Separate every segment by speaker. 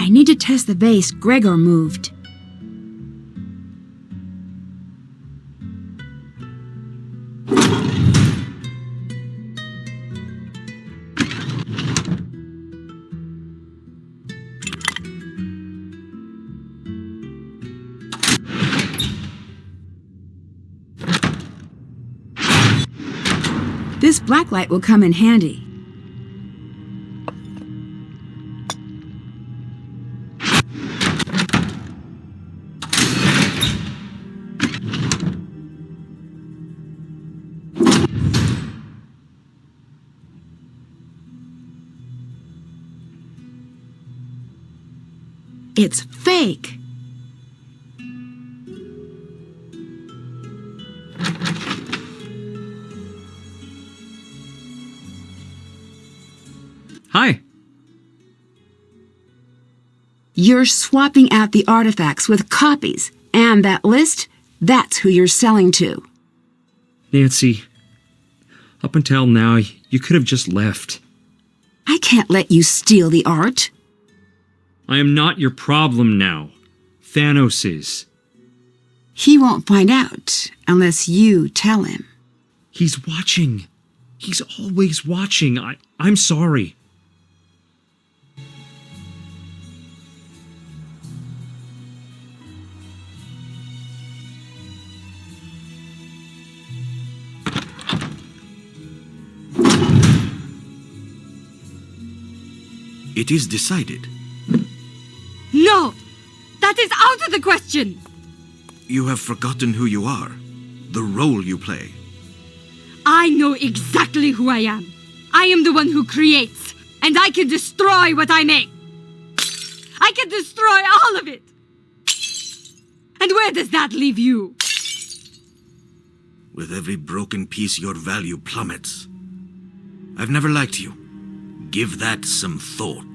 Speaker 1: I need to test the vase Gregor moved. This blacklight will come in handy. It's fake.
Speaker 2: Hi.
Speaker 1: You're swapping out the artifacts with copies, and that list, that's who you're selling to.
Speaker 2: Nancy, up until now, you could have just left.
Speaker 1: I can't let you steal the art.
Speaker 2: I am not your problem now. Thanos is.
Speaker 1: He won't find out unless you tell him.
Speaker 2: He's watching. He's always watching. I'm sorry.
Speaker 3: It is decided.
Speaker 4: No! That is out of the question!
Speaker 3: You have forgotten who you are, the role you play.
Speaker 4: I know exactly who I am. I am the one who creates, and I can destroy what I make. I can destroy all of it. And where does that leave you?
Speaker 3: With every broken piece, your value plummets. I've never liked you. Give that some thought.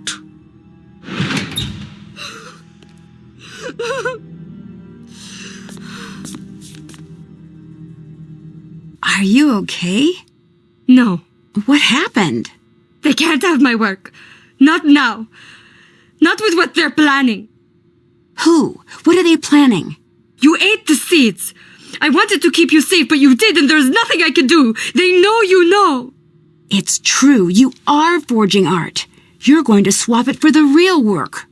Speaker 1: Are you okay?
Speaker 4: No.
Speaker 1: What happened?
Speaker 4: They can't have my work. Not now. Not with what they're planning.
Speaker 1: Who? What are they planning?
Speaker 4: You ate the seeds. I wanted to keep you safe, but you did, and there's nothing I can do. They know you know.
Speaker 1: It's true. You are forging art. You're going to swap it for the real work.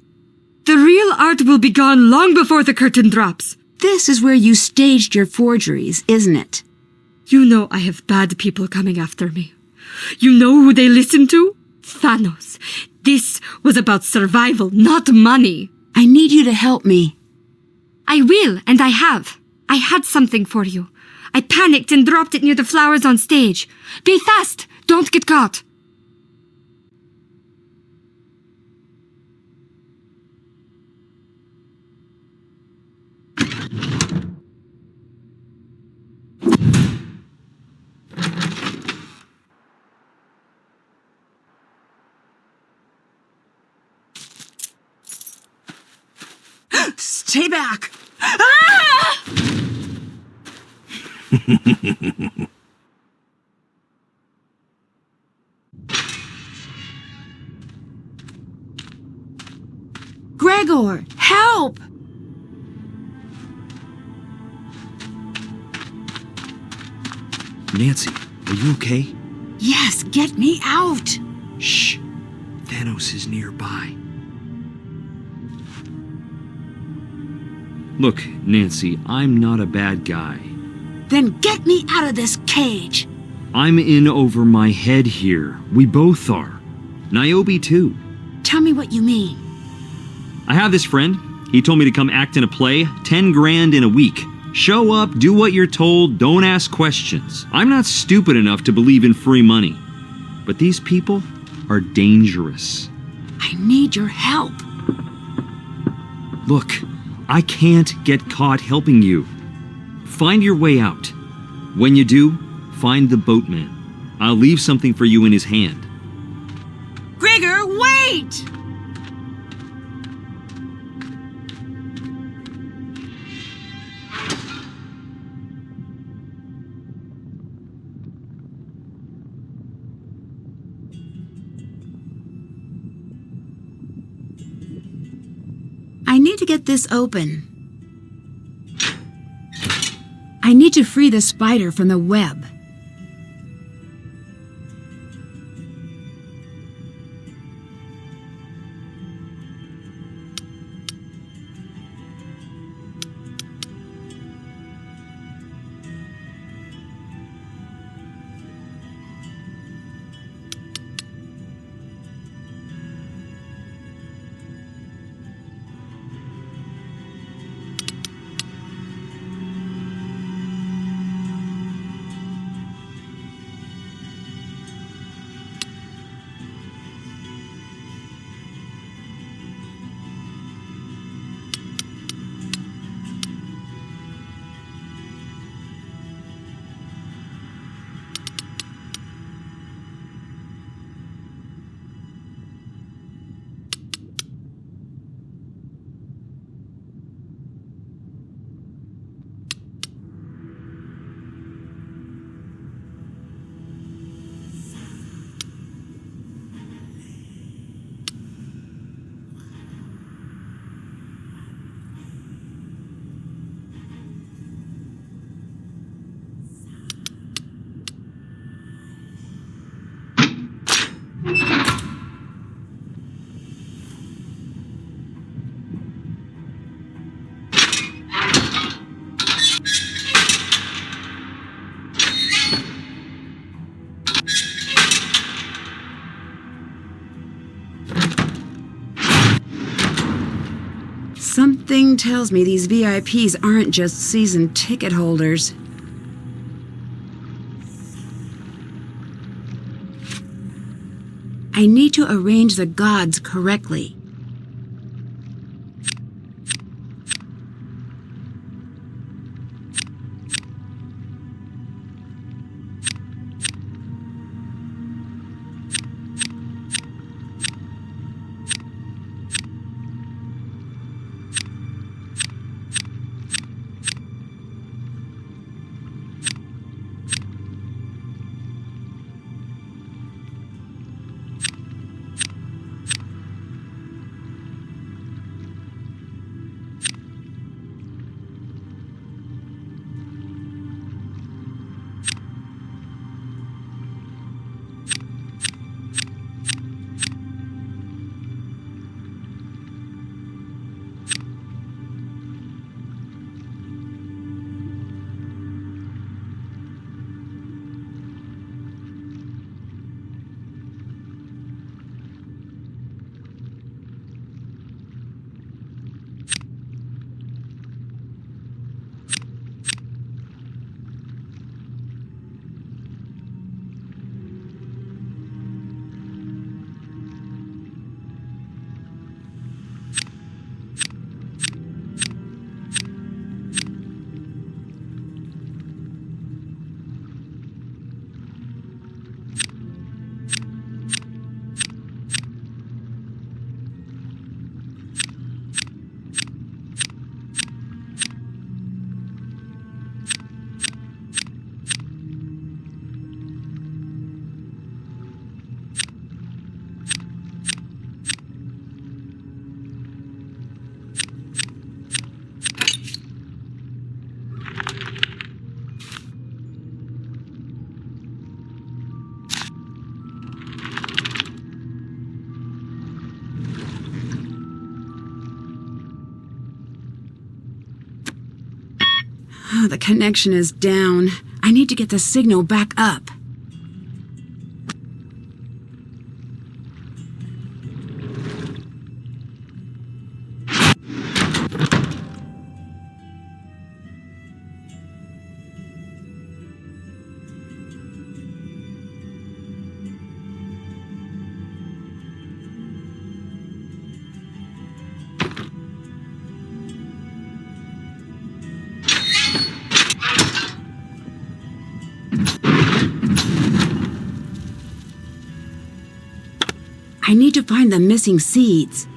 Speaker 4: The real art will be gone long before the curtain drops.
Speaker 1: This is where you staged your forgeries, isn't it?
Speaker 4: You know I have bad people coming after me. You know who they listen to? Thanos. This was about survival, not money.
Speaker 1: I need you to help me.
Speaker 4: I will, and I have. I had something for you. I panicked and dropped it near the flowers on stage. Be fast! Don't get caught!
Speaker 1: Stay back! Ah! Gregor, help!
Speaker 2: Nancy, are you okay?
Speaker 1: Yes, get me out!
Speaker 2: Shh. Thanos is nearby. Look, Nancy, I'm not a bad guy.
Speaker 1: Then get me out of this cage!
Speaker 2: I'm in over my head here. We both are. Niobe too.
Speaker 1: Tell me what you mean.
Speaker 2: I have this friend. He told me to come act in a play, 10 grand in a week. Show up, do what you're told, don't ask questions. I'm not stupid enough to believe in free money. But these people are dangerous.
Speaker 1: I need your help.
Speaker 2: Look, I can't get caught helping you. Find your way out. When you do, find the boatman. I'll leave something for you in his hand.
Speaker 1: Gregor, wait! need to get this open. I need to free the spider from the web. Something tells me these VIPs aren't just season ticket holders. I need to arrange the gods correctly. Oh, the connection is down. I need to get the signal back up. I need to find the missing seeds.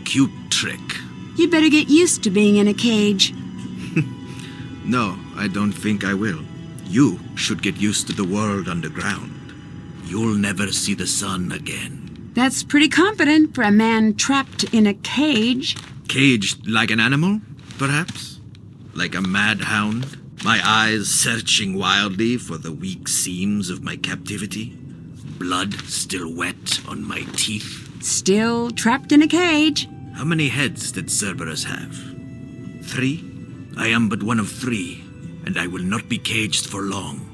Speaker 3: Cute trick.
Speaker 1: You better get used to being in a cage.
Speaker 3: No, I don't think I will. You should get used to the world underground. You'll never see the sun again.
Speaker 1: That's pretty confident for a man trapped in a cage.
Speaker 3: Caged like an animal, perhaps? Like a mad hound? My eyes searching wildly for the weak seams of my captivity? Blood still wet on my teeth?
Speaker 1: Still trapped in a cage.
Speaker 3: How many heads did Cerberus have? 3? I am but one of 3, and I will not be caged for long.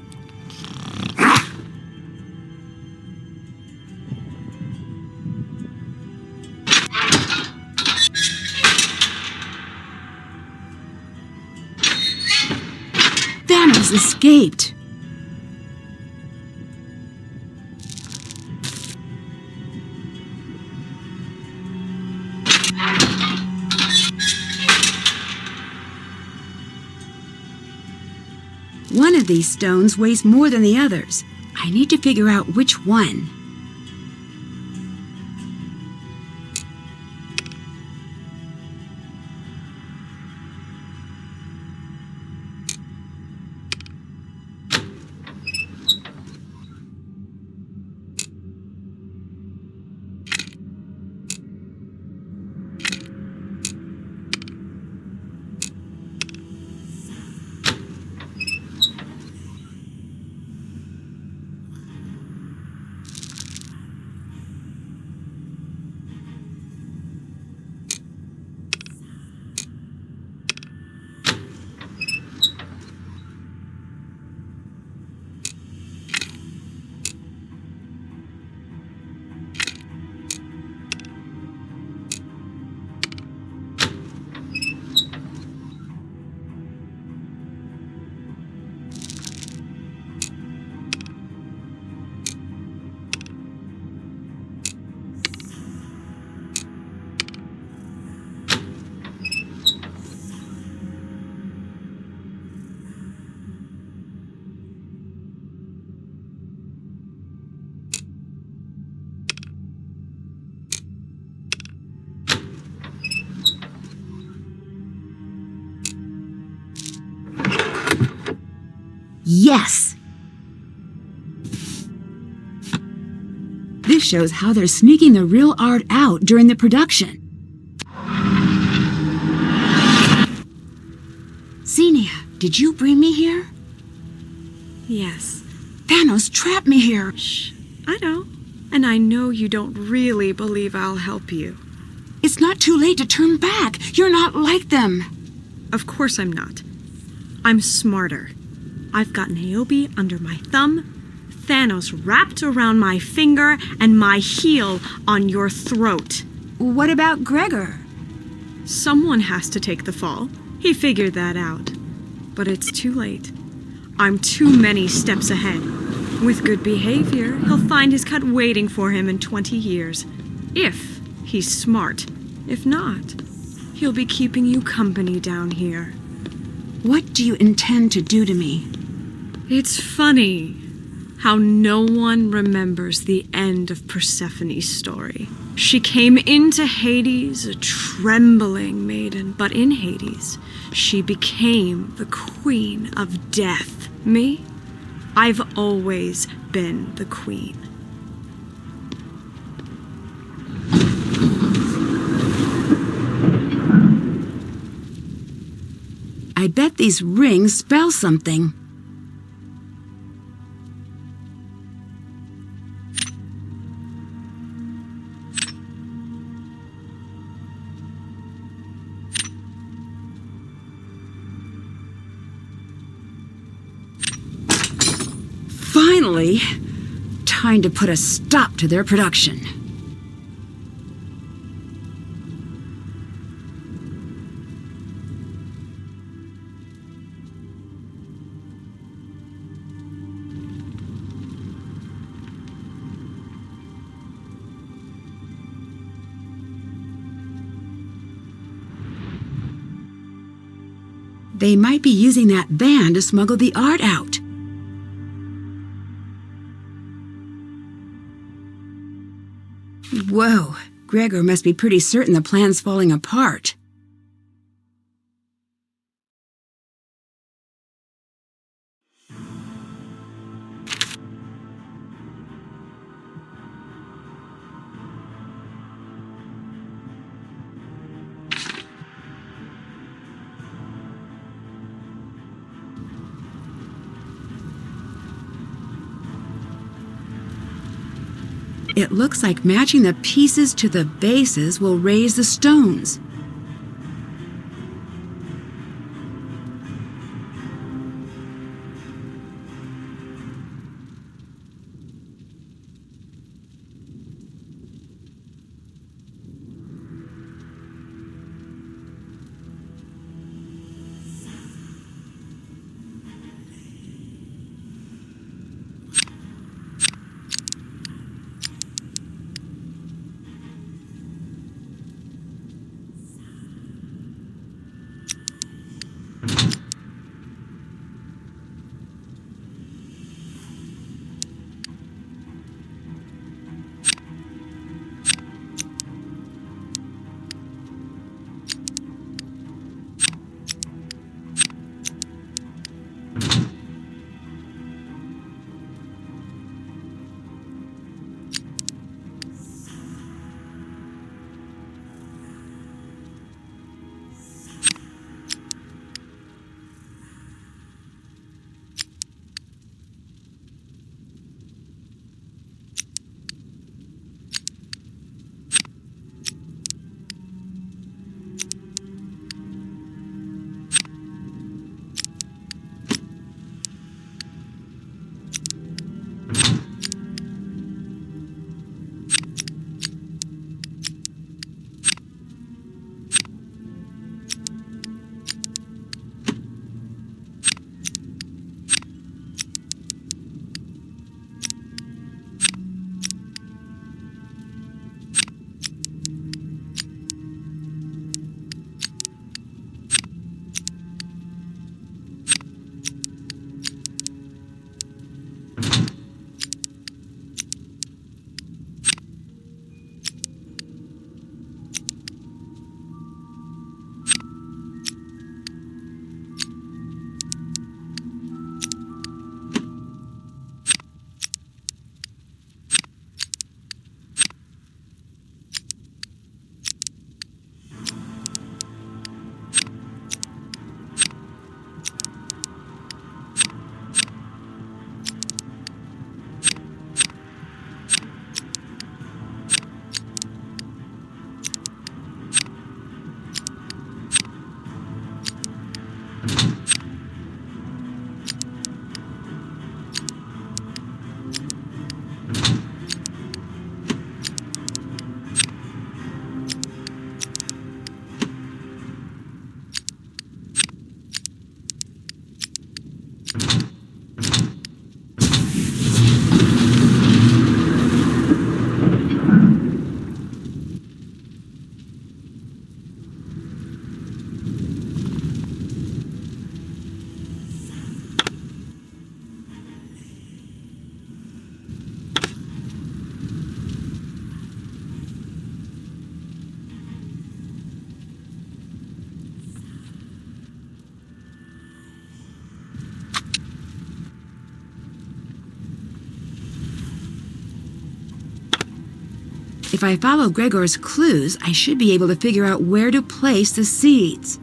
Speaker 1: Thanos escaped. One of these stones weighs more than the others. I need to figure out which one. Yes! This shows how they're sneaking the real art out during the production. Xenia, did you bring me here?
Speaker 5: Yes.
Speaker 1: Thanos trapped me here.
Speaker 5: Shh. I know. And I know you don't really believe I'll help you.
Speaker 1: It's not too late to turn back. You're not like them.
Speaker 5: Of course I'm not. I'm smarter. I've got Niobe under my thumb, Thanos wrapped around my finger, and my heel on your throat.
Speaker 1: What about Gregor?
Speaker 5: Someone has to take the fall. He figured that out. But it's too late. I'm too many steps ahead. With good behavior, he'll find his cut waiting for him in 20 years. If he's smart. If not, he'll be keeping you company down here.
Speaker 1: What do you intend to do to me?
Speaker 5: It's funny how no one remembers the end of Persephone's story. She came into Hades a trembling maiden, but in Hades, she became the Queen of Death. Me? I've always been the queen.
Speaker 1: I bet these rings spell something. Finally, time to put a stop to their production. They might be using that van to smuggle the art out. Whoa, Gregor must be pretty certain the plan's falling apart. It looks like matching the pieces to the bases will raise the stones. If I follow Gregor's clues, I should be able to figure out where to place the seeds.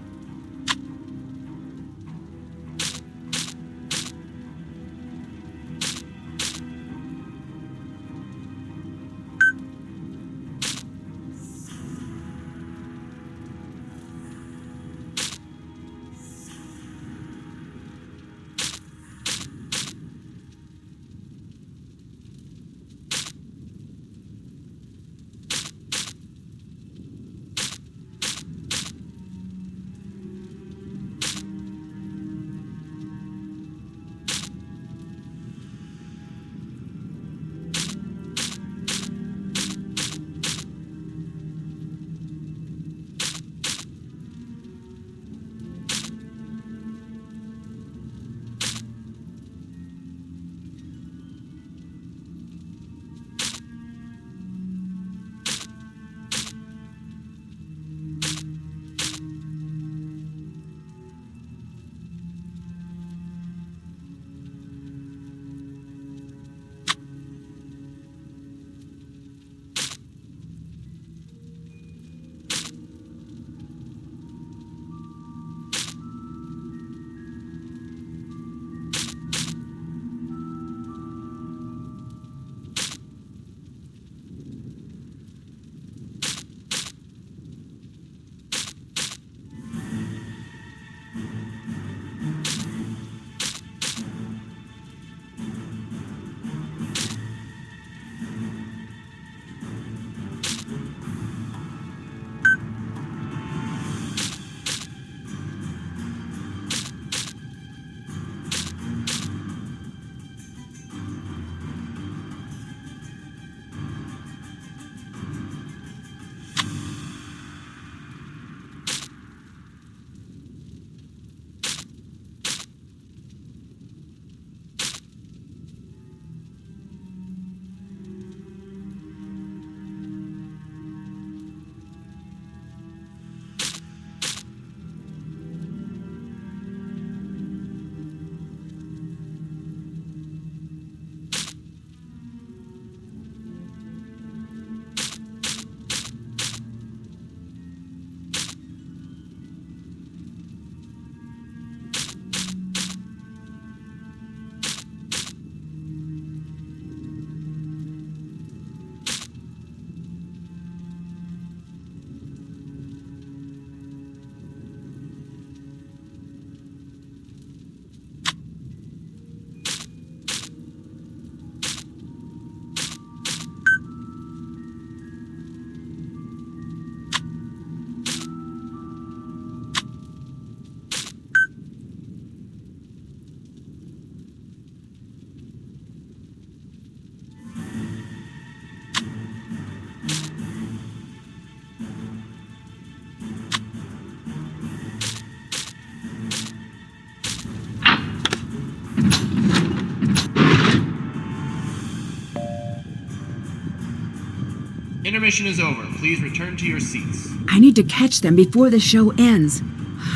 Speaker 6: Intermission is over. Please return to your seats.
Speaker 1: I need to catch them before the show ends.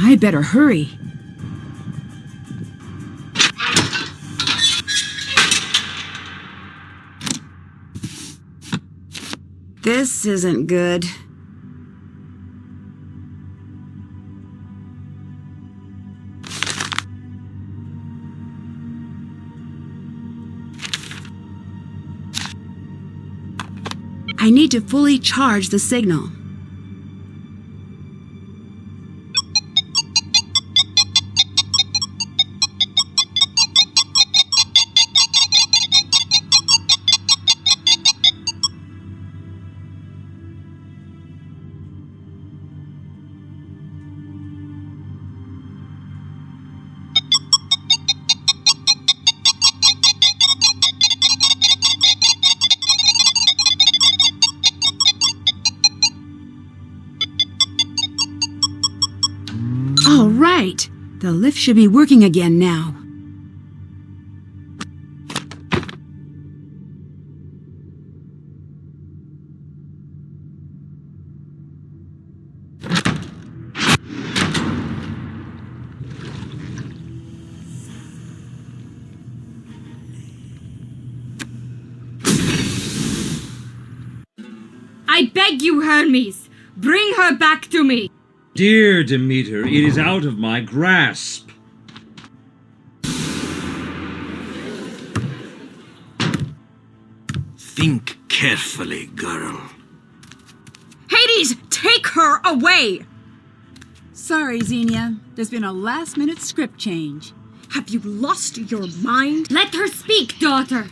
Speaker 1: I better hurry. This isn't good. I need to fully charge the signal. All right, the lift should be working again now.
Speaker 4: I beg you, Hermes, bring her back to me.
Speaker 2: Dear Demeter, it is out of my grasp.
Speaker 3: Think carefully, girl.
Speaker 5: Hades, take her away!
Speaker 1: Sorry, Xenia. There's been a last-minute script change.
Speaker 5: Have you lost your mind?
Speaker 4: Let her speak, daughter.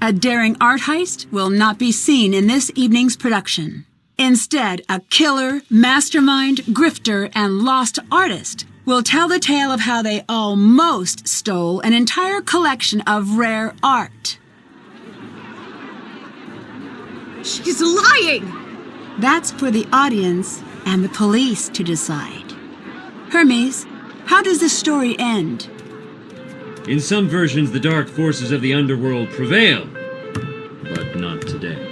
Speaker 1: A daring art heist will not be seen in this evening's production. Instead, a killer, mastermind, grifter, and lost artist will tell the tale of how they almost stole an entire collection of rare art.
Speaker 5: She's lying!
Speaker 1: That's for the audience and the police to decide. Hermes, how does this story end?
Speaker 2: In some versions, the dark forces of the underworld prevail, but not today.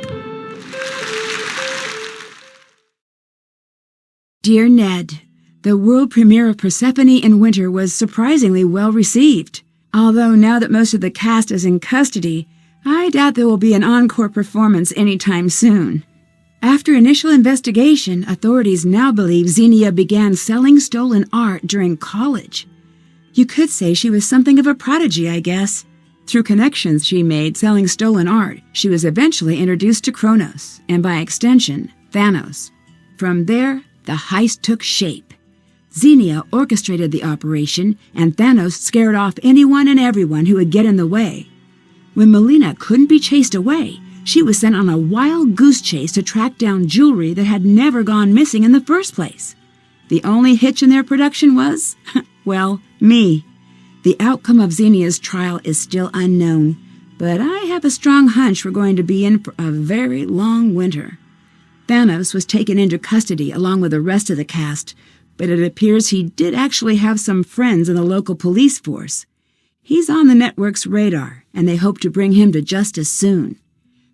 Speaker 1: Dear Ned, the world premiere of Persephone in Winter was surprisingly well received. Although now that most of the cast is in custody, I doubt there will be an encore performance anytime soon. After initial investigation, authorities now believe Xenia began selling stolen art during college. You could say she was something of a prodigy, I guess. Through connections she made selling stolen art, she was eventually introduced to Kronos, and by extension, Thanos. From there, the heist took shape. Xenia orchestrated the operation, and Thanos scared off anyone and everyone who would get in the way. When Melina couldn't be chased away, she was sent on a wild goose chase to track down jewelry that had never gone missing in the first place. The only hitch in their production was, well, me. The outcome of Xenia's trial is still unknown, but I have a strong hunch we're going to be in for a very long winter. Thanos was taken into custody along with the rest of the cast, but it appears he did actually have some friends in the local police force. He's on the network's radar, and they hope to bring him to justice soon.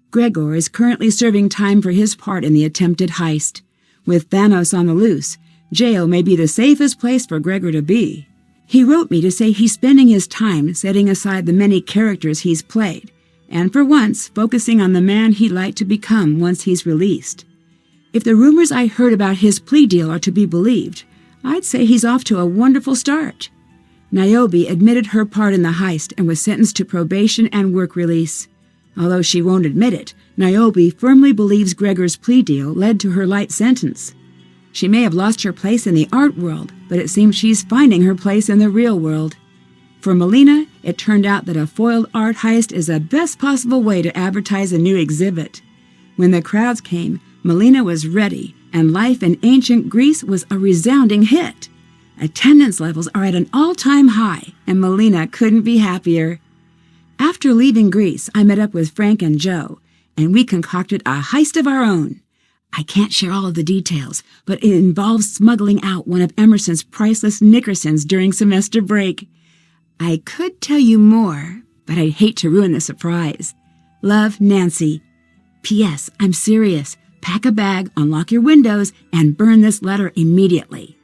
Speaker 1: Gregor is currently serving time for his part in the attempted heist. With Thanos on the loose, jail may be the safest place for Gregor to be. He wrote me to say he's spending his time setting aside the many characters he's played, and for once focusing on the man he'd like to become once he's released. If the rumors I heard about his plea deal are to be believed, I'd say he's off to a wonderful start. Niobe admitted her part in the heist and was sentenced to probation and work release. Although she won't admit it, Niobe firmly believes Gregor's plea deal led to her light sentence. She may have lost her place in the art world, but it seems she's finding her place in the real world. For Melina, it turned out that a foiled art heist is the best possible way to advertise a new exhibit. When the crowds came, Melina was ready, and life in ancient Greece was a resounding hit. Attendance levels are at an all-time high, and Melina couldn't be happier. After leaving Greece, I met up with Frank and Joe, and we concocted a heist of our own. I can't share all of the details, but it involves smuggling out one of Emerson's priceless Nickersons during semester break. I could tell you more, but I'd hate to ruin the surprise. Love, Nancy. P.S. I'm serious. Pack a bag, unlock your windows, and burn this letter immediately.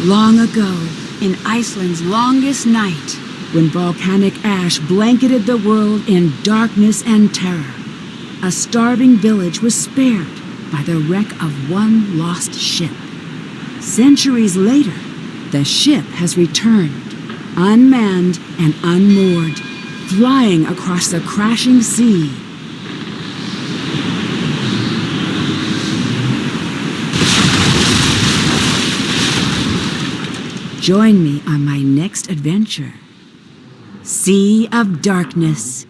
Speaker 1: Long ago, in Iceland's longest night, when volcanic ash blanketed the world in darkness and terror, a starving village was spared by the wreck of one lost ship. Centuries later, the ship has returned, unmanned and unmoored, flying across the crashing sea. Join me on my next adventure. Sea of Darkness.